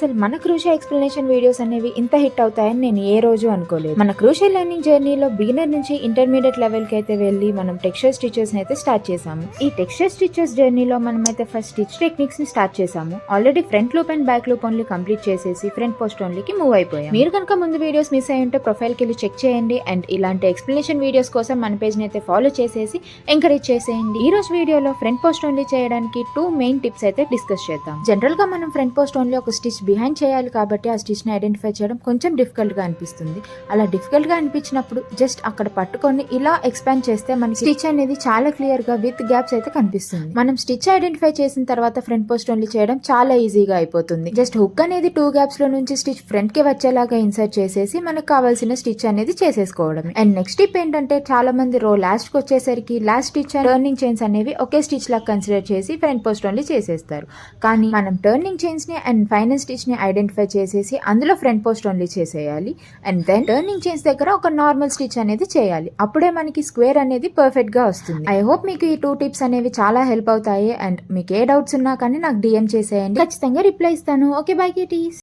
అసలు మన crucial explanation videos అనేవి ఇంత హిట్ అవుతాయని నేను ఏ రోజు అనుకోలేదు. మన క్రూషియల్ లెర్నింగ్ జర్నీలో బిగినర్ నుంచి ఇంటర్మీడియట్ లెవెల్ కి అయితే వెళ్ళి మనం టెక్స్చర్ స్టిచెస్ అయితే స్టార్ట్ చేసాము. ఈ టెక్స్చర్ స్టిచెస్ జర్నీలో మనం అయితే ఫస్ట్ స్టిచ్ టెక్నిక్స్ ని స్టార్ట్ చేసాము. Already front loop and back loop only complete చేసేసి ఫ్రంట్ పోస్ట్ ఓన్లీకి మూవ్ అయిపోయాం. మీరు కనుక ముందు వీడియోస్ మిస్ అయ్యి ఉంటే ప్రొఫైల్ కి వెళ్ళి చెక్ చేయండి అండ్ ఇలాంటి ఎక్స్ప్లెనేషన్ వీడియోస్ కోసం మన పేజ్ ని అయితే ఫాలో చేసేసి ఎంకరేజ్ చేసేయండి. ఈ రోజు వీడియోలో ఫ్రంట్ పోస్ట్ ఓన్లీ చేయడానికి 2 మెయిన్ టిప్స్ అయితే డిస్కస్ చేద్దాం. జనరల్ గా మనం ఫ్రంట్ పోస్ట్ ఓన్లీ ఒక స్టిచ్ బిహైండ్ చేయాలి కాబట్టి ఆ స్టిచ్ ని ఐడెంటిఫై చేయడం కొంచెం డిఫికల్ట్ గా అనిపిస్తుంది. అలా డిఫికల్ట్ గా అనిపించినప్పుడు జస్ట్ అక్కడ పట్టుకొని ఇలా ఎక్స్పాండ్ చేస్తే మనకి స్టిచ్ అనేది చాలా క్లియర్ గా విత్ గ్యాప్స్ అయితే కనిపిస్తుంది. మనం స్టిచ్ ఐడెంటిఫై చేసిన తర్వాత ఫ్రంట్ పోస్ట్ ఓన్లీ చేయడం చాలా ఈజీగా అయిపోతుంది. జస్ట్ హుక్ అనేది 2 గ్యాప్స్ లో నుంచి స్టిచ్ ఫ్రంట్ కి వచ్చేలాగా ఇన్సర్ట్ చేసేసి మనకు కావాల్సిన స్టిచ్ అనేది చేసేసుకోవడం. అండ్ నెక్స్ట్ టిప్ ఏంటంటే చాలా మంది రో లాస్ట్ కి వచ్చేసరికి last stitch and turning chains అనేవి ఒకే స్టిచ్ లాగా కన్సిడర్ చేసి ఫ్రంట్ పోస్ట్ ఓన్లీ చేసేస్తారు. కానీ మనం టర్నింగ్ చైన్స్ ని అండ్ ఫైనల్ స్టిచ్ ని ఐడెంటిఫై చేసేసి అందులో ఫ్రంట్ పోస్ట్ ఓన్లీ చేసేయాలి. అండ్ దెన్ టర్నింగ్ చైన్స్ దగ్గర ఒక నార్మల్ స్టిచ్ అనేది చేయాలి. అప్పుడే మనకి స్క్వేర్ అనేది పర్ఫెక్ట్ గా వస్తుంది. ఐ హోప్ మీకు ఈ 2 టిప్స్ అనేవి చాలా హెల్ప్ అవుతాయి. అండ్ మీకు ఏ డౌట్స్ ఉన్నా కానీ నాకు DM చేసేయండి, ఖచ్చితంగా రిప్లై ఇస్తాను. Okay, by kitties.